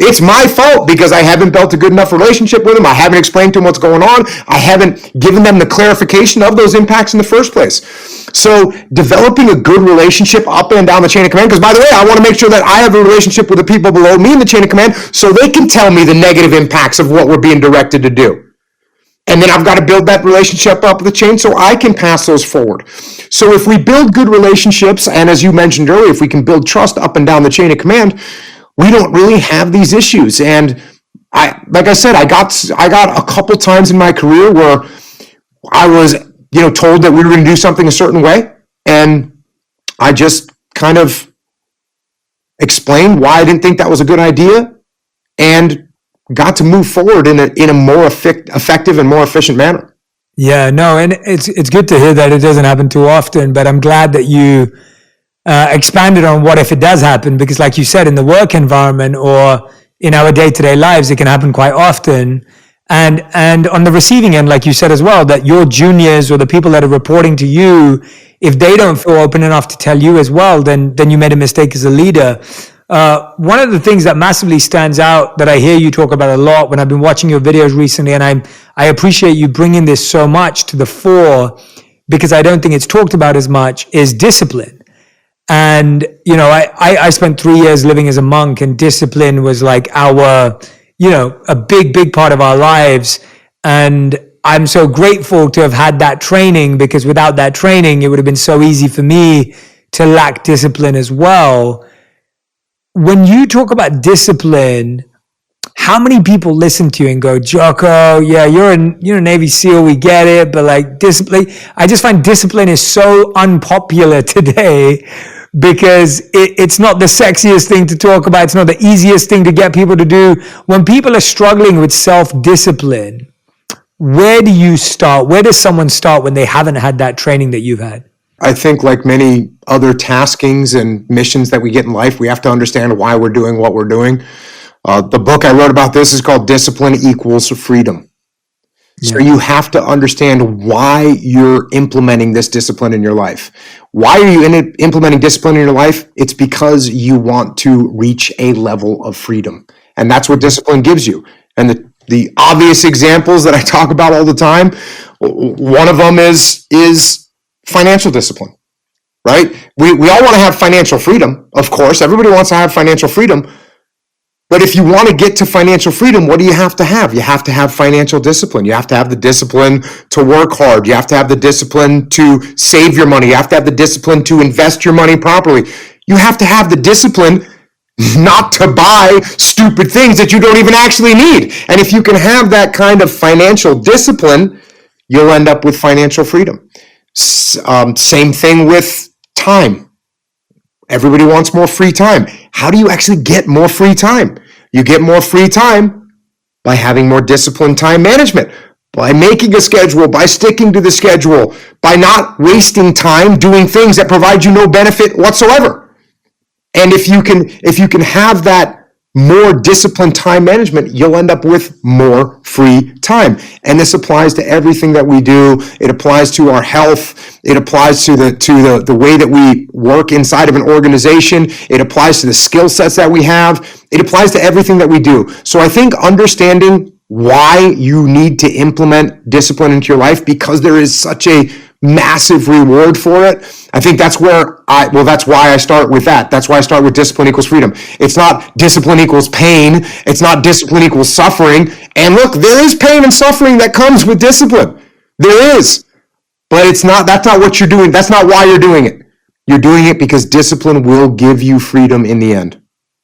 It's my fault, because I haven't built a good enough relationship with them. I haven't explained to them what's going on. I haven't given them the clarification of those impacts in the first place. So developing a good relationship up and down the chain of command, because by the way, I want to make sure that I have a relationship with the people below me in the chain of command so they can tell me the negative impacts of what we're being directed to do. And then I've got to build that relationship up the chain so I can pass those forward. So if we build good relationships, and as you mentioned earlier, if we can build trust up and down the chain of command, we don't really have these issues. And like I said, I got a couple times in my career where I was, told that we were going to do something a certain way, and I just kind of explained why I didn't think that was a good idea, and got to move forward in a more effective and more efficient manner. Yeah, no, and it's good to hear that it doesn't happen too often, but I'm glad that you expanded on what if it does happen, because like you said, in the work environment or in our day-to-day lives, it can happen quite often. And on the receiving end, like you said as well, that your juniors or the people that are reporting to you, if they don't feel open enough to tell you as well, then you made a mistake as a leader. One of the things that massively stands out that I hear you talk about a lot when I've been watching your videos recently, and I appreciate you bringing this so much to the fore, because I don't think it's talked about as much, is discipline. And, I spent 3 years living as a monk, and discipline was like a big part of our lives. And I'm so grateful to have had that training, because without that training, it would have been so easy for me to lack discipline as well. When you talk about discipline, how many people listen to you and go, Jocko, yeah, you're a Navy SEAL, we get it, but like discipline, I just find discipline is so unpopular today, because it's not the sexiest thing to talk about. It's not the easiest thing to get people to do. When people are struggling with self-discipline, where do you start? Where does someone start when they haven't had that training that you've had? I think like many other taskings and missions that we get in life, we have to understand why we're doing what we're doing. The book I wrote about this is called Discipline Equals Freedom. So you have to understand why you're implementing this discipline in your life. Why are you implementing discipline in your life? It's because you want to reach a level of freedom. And that's what discipline gives you. And the obvious examples that I talk about all the time, one of them is financial discipline, right? We all want to have financial freedom, of course. Everybody wants to have financial freedom. But if you want to get to financial freedom, what do you have to have? You have to have financial discipline. You have to have the discipline to work hard. You have to have the discipline to save your money. You have to have the discipline to invest your money properly. You have to have the discipline not to buy stupid things that you don't even actually need. And if you can have that kind of financial discipline, you'll end up with financial freedom. Same thing with time. Everybody wants more free time. How do you actually get more free time? You get more free time by having more disciplined time management, by making a schedule, by sticking to the schedule, by not wasting time doing things that provide you no benefit whatsoever. And if you can have that more disciplined time management, you'll end up with more free time. And this applies to everything that we do. It applies to our health. It applies to the way that we work inside of an organization. It applies to the skill sets that we have. It applies to everything that we do. So I think understanding why you need to implement discipline into your life, because there is such a massive reward for it. I think that's why I start with that. That's why I start with discipline equals freedom. It's not discipline equals pain. It's not discipline equals suffering. And look, there is pain and suffering that comes with discipline. There is. But that's not what you're doing. That's not why you're doing it. You're doing it because discipline will give you freedom in the end.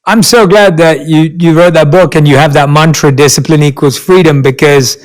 I'm so glad that you wrote that book and you have that mantra, discipline equals freedom, because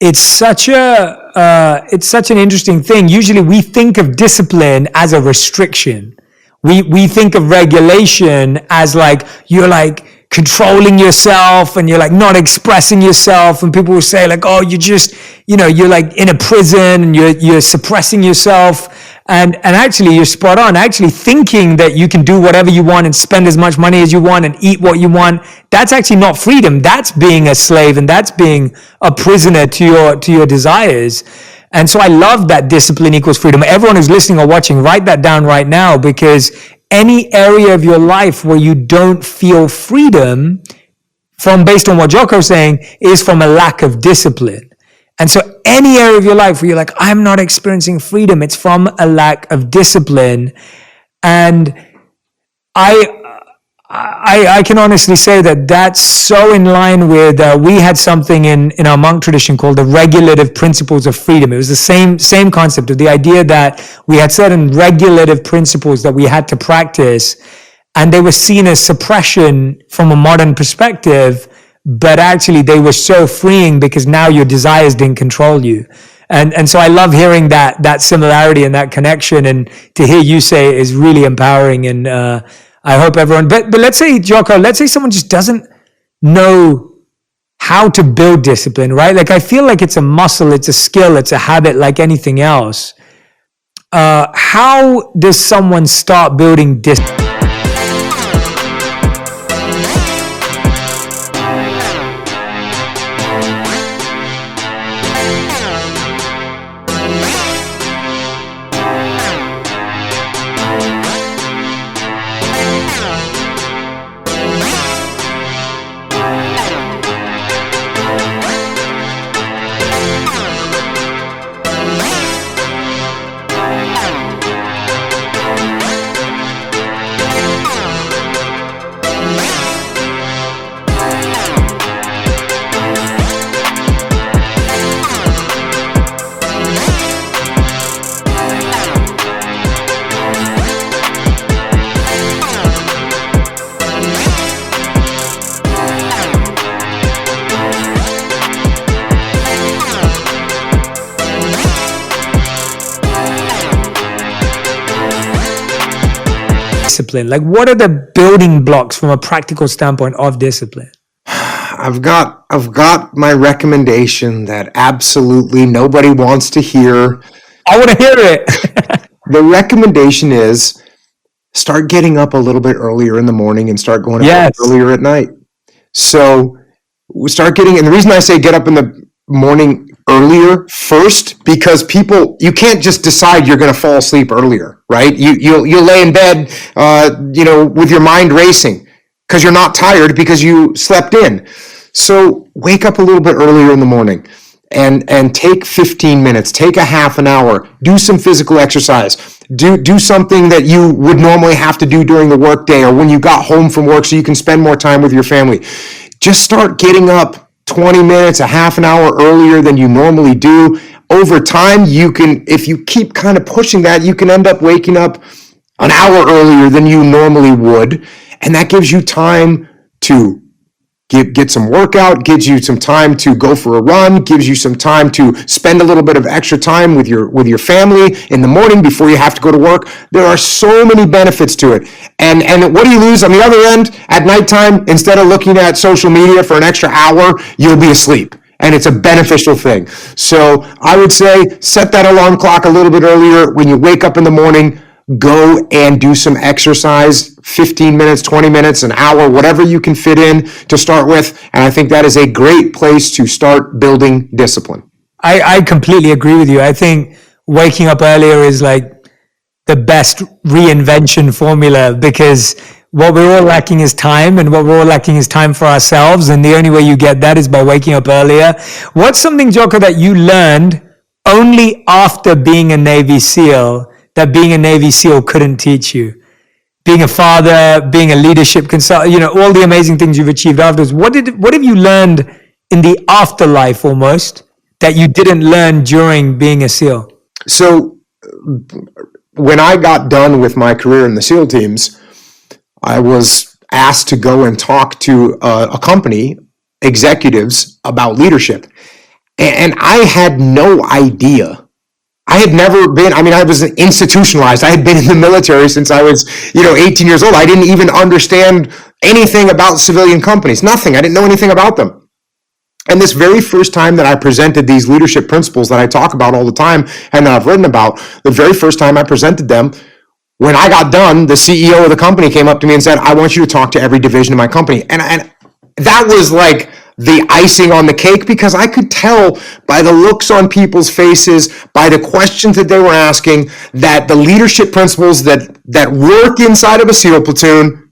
it's such an interesting thing. Usually we think of discipline as a restriction. We think of regulation as like, you're like controlling yourself and you're like not expressing yourself. And people will say like, oh, you're like in a prison and you're suppressing yourself. And actually you're spot on. Actually thinking that you can do whatever you want and spend as much money as you want and eat what you want, that's actually not freedom. That's being a slave, and that's being a prisoner to your desires. And so I love that discipline equals freedom. Everyone who's listening or watching, write that down right now, because any area of your life where you don't feel freedom based on what Jocko's saying, is from a lack of discipline. And so any area of your life where you're like, I'm not experiencing freedom, it's from a lack of discipline. And I can honestly say that that's so in line with, we had something in our monk tradition called the regulative principles of freedom. It was the same concept of the idea that we had certain regulative principles that we had to practice, and they were seen as suppression from a modern perspective, but actually they were so freeing because now your desires didn't control you. And so I love hearing that similarity and that connection, and to hear you say it is really empowering. And I hope everyone, but let's say, Jocko, let's say someone just doesn't know how to build discipline, right? Like, I feel like it's a muscle, it's a skill, it's a habit like anything else. How does someone start building discipline? Discipline? Like, what are the building blocks from a practical standpoint of discipline? I've got my recommendation that absolutely nobody wants to hear. I want to hear it. The recommendation is start getting up a little bit earlier in the morning and start going to bed earlier at night. So we start getting, and the reason I say get up in the morning earlier first, because you can't just decide you're going to fall asleep earlier, right? You'll lay in bed, with your mind racing because you're not tired because you slept in. So wake up a little bit earlier in the morning and take 15 minutes, take a half an hour, do some physical exercise, do something that you would normally have to do during the workday or when you got home from work so you can spend more time with your family. Just start getting up 20 minutes, a half an hour earlier than you normally do. Over time, if you keep kind of pushing that, you can end up waking up an hour earlier than you normally would. And that gives you time to get some workout, gives you some time to go for a run, gives you some time to spend a little bit of extra time with your family in the morning before you have to go to work. There are so many benefits to it. And what do you lose on the other end? At nighttime, instead of looking at social media for an extra hour, you'll be asleep. And it's a beneficial thing. So I would say set that alarm clock a little bit earlier. When you wake up in the morning, go and do some exercise, 15 minutes, 20 minutes, an hour, whatever you can fit in to start with. And I think that is a great place to start building discipline. I completely agree with you. I think waking up earlier is like the best reinvention formula, because what we're all lacking is time, and what we're all lacking is time for ourselves. And the only way you get that is by waking up earlier. What's something, Jocko, that you learned only after being a Navy SEAL that being a Navy SEAL couldn't teach you? Being a father, being a leadership consultant, all the amazing things you've achieved afterwards. What have you learned in the afterlife almost that you didn't learn during being a SEAL? So when I got done with my career in the SEAL teams, I was asked to go and talk to a company, executives, about leadership. And I had no idea. I had never been, I was institutionalized. I had been in the military since I was, 18 years old. I didn't even understand anything about civilian companies, nothing. I didn't know anything about them. And this very first time that I presented these leadership principles that I talk about all the time and that I've written about, the very first time I presented them, when I got done, the CEO of the company came up to me and said, I want you to talk to every division of my company. And that was like the icing on the cake, because I could tell by the looks on people's faces, by the questions that they were asking, that the leadership principles that work inside of a SEAL platoon,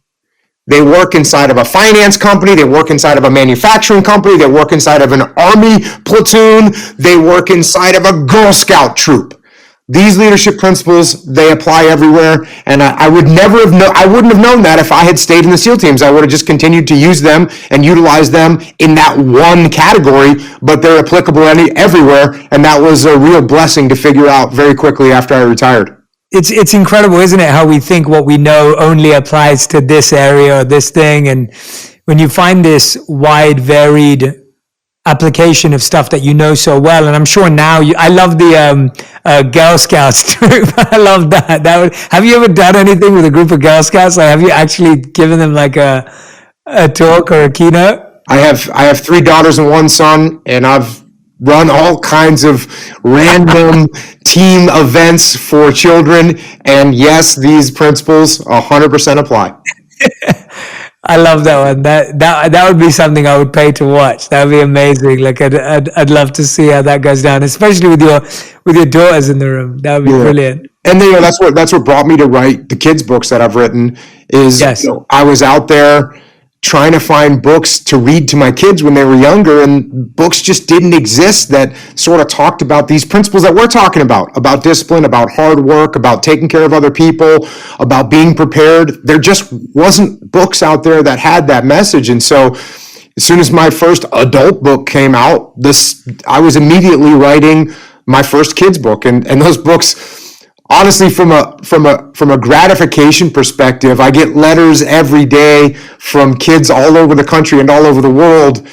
they work inside of a finance company, they work inside of a manufacturing company, they work inside of an Army platoon, they work inside of a Girl Scout troop. These leadership principles, they apply everywhere, and I wouldn't have known that if I had stayed in the SEAL teams. I would have just continued to use them and utilize them in that one category, but they're applicable everywhere, and that was a real blessing to figure out very quickly after I retired. It's incredible, isn't it, how we think what we know only applies to this area or this thing, and when you find this wide, varied application of stuff that you know so well. And I'm sure now I love the Girl Scouts troop. I love that. Have you ever done anything with a group of Girl Scouts? Like, have you actually given them like a talk or a keynote? I have 3 daughters and 1 son, and I've run all kinds of random team events for children. And yes, these principles 100% apply. I love that one. That would be something I would pay to watch. That would be amazing. Like I'd love to see how that goes down, especially with your daughters in the room. That would be brilliant. And then that's what brought me to write the kids' books that I've written. Is yes. I was out there trying to find books to read to my kids when they were younger, and books just didn't exist that sort of talked about these principles that we're talking about discipline, about hard work, about taking care of other people, about being prepared. There just wasn't books out there that had that message. And so as soon as my first adult book came out, I was immediately writing my first kids book. And those books, honestly, from a gratification perspective, I get letters every day from kids all over the country and all over the world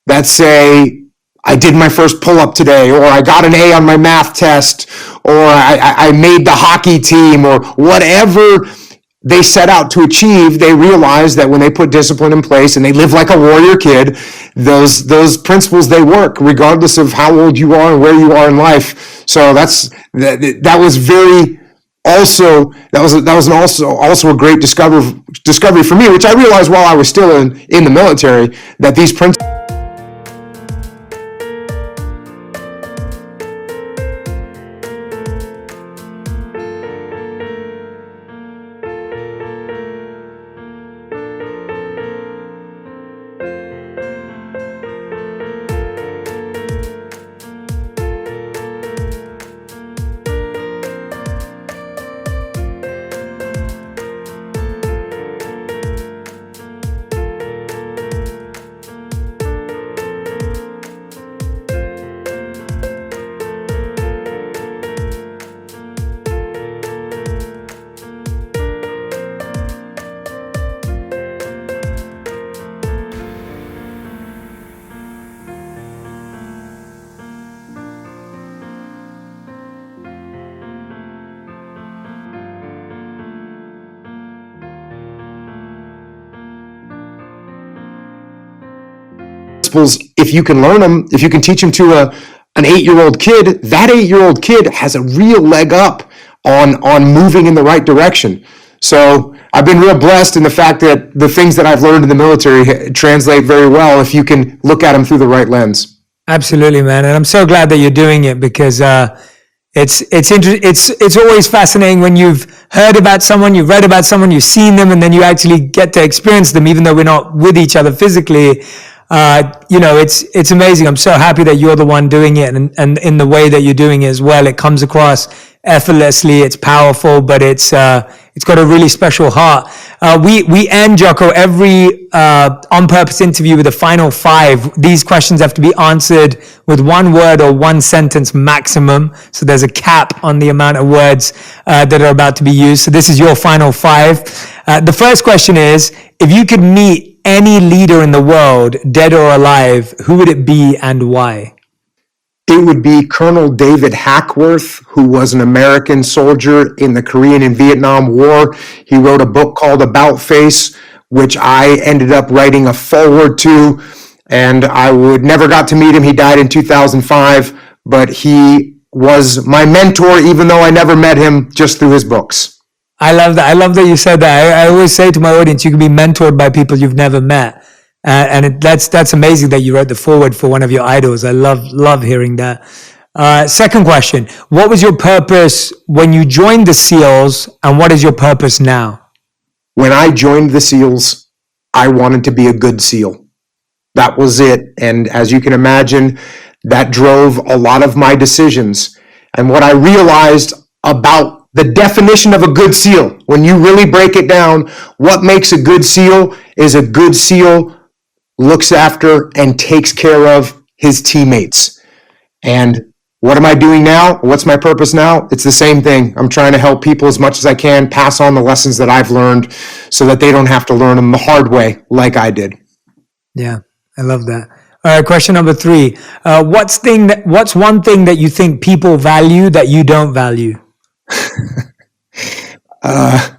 that say, I did my first pull-up today, or I got an A on my math test, or I made the hockey team, or whatever they set out to achieve. They realize that when they put discipline in place and they live like a warrior kid, those principles, they work regardless of how old you are and where you are in life. So that was very also a great discovery for me, which I realized while I was still in the military, that these principles. If you can learn them, if you can teach them to an 8-year-old kid, that 8-year-old kid has a real leg up on moving in the right direction. So I've been real blessed in the fact that the things that I've learned in the military translate very well if you can look at them through the right lens. Absolutely, man. And I'm so glad that you're doing it, because it's always fascinating when you've heard about someone, you've read about someone, you've seen them, and then you actually get to experience them, even though we're not with each other physically. It's amazing. I'm so happy that you're the one doing it, and in the way that you're doing it as well. It comes across effortlessly. It's powerful, but it's got a really special heart. We end, Jocko, every On Purpose interview with a final 5. These questions have to be answered with 1 word or 1 sentence maximum. So there's a cap on the amount of words that are about to be used. So this is your final 5. The first question is, if you could meet any leader in the world, dead or alive, who would it be and why? It would be Colonel David Hackworth, who was an American soldier in the Korean and Vietnam War. He wrote a book called About Face, which I ended up writing a foreword to, and I never got to meet him. He died in 2005, but he was my mentor, even though I never met him, just through his books. I love that. I love that you said that. I always say to my audience, you can be mentored by people you've never met. That's amazing that you wrote the foreword for one of your idols. I love hearing that. Second question, what was your purpose when you joined the SEALs, and what is your purpose now? When I joined the SEALs, I wanted to be a good SEAL. That was it. And as you can imagine, that drove a lot of my decisions. And what I realized about the definition of a good SEAL, when you really break it down, what makes a good SEAL is a good SEAL looks after and takes care of his teammates. And what am I doing now? What's my purpose now? It's the same thing. I'm trying to help people as much as I can, pass on the lessons that I've learned so that they don't have to learn them the hard way like I did. Yeah, I love that. All right, question number 3. What's one thing that you think people value that you don't value? I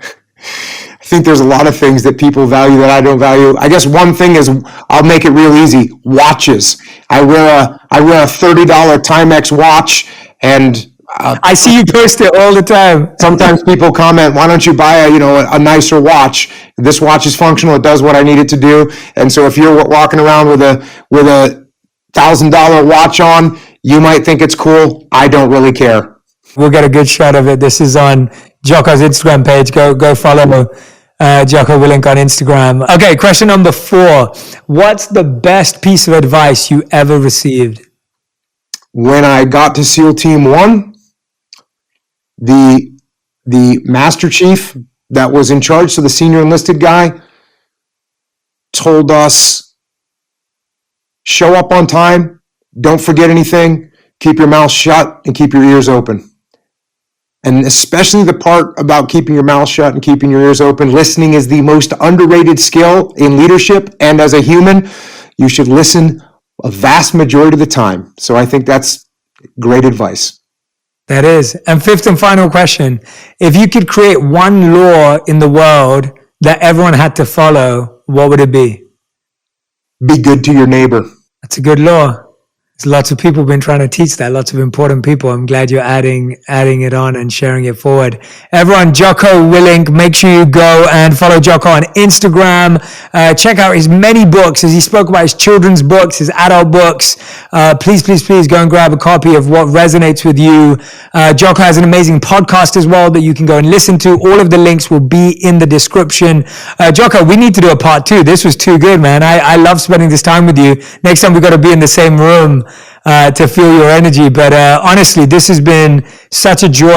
think there's a lot of things that people value that I don't value. I guess one thing is, I'll make it real easy, watches. I wear a $30 Timex watch, and I see you post it all the time. Sometimes people comment, why don't you buy a nicer watch? This watch is functional. It does what I need it to do. And so if you're walking around with a $1,000 watch on, you might think it's cool. I don't really care. We'll get a good shot of it. This is on Jocko's Instagram page. Go follow Jocko Willink on Instagram. Okay, question number 4. What's the best piece of advice you ever received? When I got to SEAL Team 1, the Master Chief that was in charge, so the senior enlisted guy, told us, show up on time, don't forget anything, keep your mouth shut, and keep your ears open. And especially the part about keeping your mouth shut and keeping your ears open. Listening is the most underrated skill in leadership, and as a human, you should listen a vast majority of the time. So I think that's great advice. That is. And 5th and final question. If you could create one law in the world that everyone had to follow, what would it be? Be good to your neighbor. That's a good law. There's lots of people been trying to teach that, lots of important people. I'm glad you're adding it on and sharing it forward. Everyone, Jocko Willink, make sure you go and follow Jocko on Instagram. Check out his many books, as he spoke about his children's books, his adult books. Please go and grab a copy of what resonates with you. Jocko has an amazing podcast as well that you can go and listen to. All of the links will be in the description. Jocko, we need to do a part 2. This was too good, man. I love spending this time with you. Next time we've got to be in the same room to feel your energy. But honestly, this has been such a joy.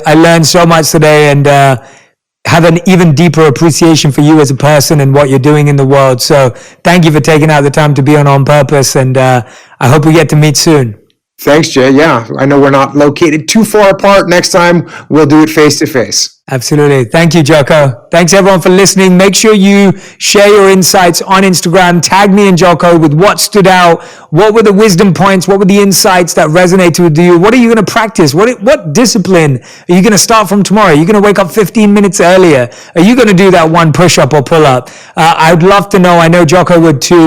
I learned so much today, and have an even deeper appreciation for you as a person and what you're doing in the world. So thank you for taking out the time to be on Purpose, and I hope we get to meet soon. Thanks, Jay. Yeah, I know we're not located too far apart. Next time, we'll do it face to face. Absolutely. Thank you, Jocko. Thanks, everyone, for listening. Make sure you share your insights on Instagram. Tag me and Jocko with what stood out. What were the wisdom points? What were the insights that resonated with you? What are you going to practice? What discipline are you going to start from tomorrow? Are you going to wake up 15 minutes earlier? Are you going to do that one push-up or pull-up? I'd love to know. I know Jocko would too.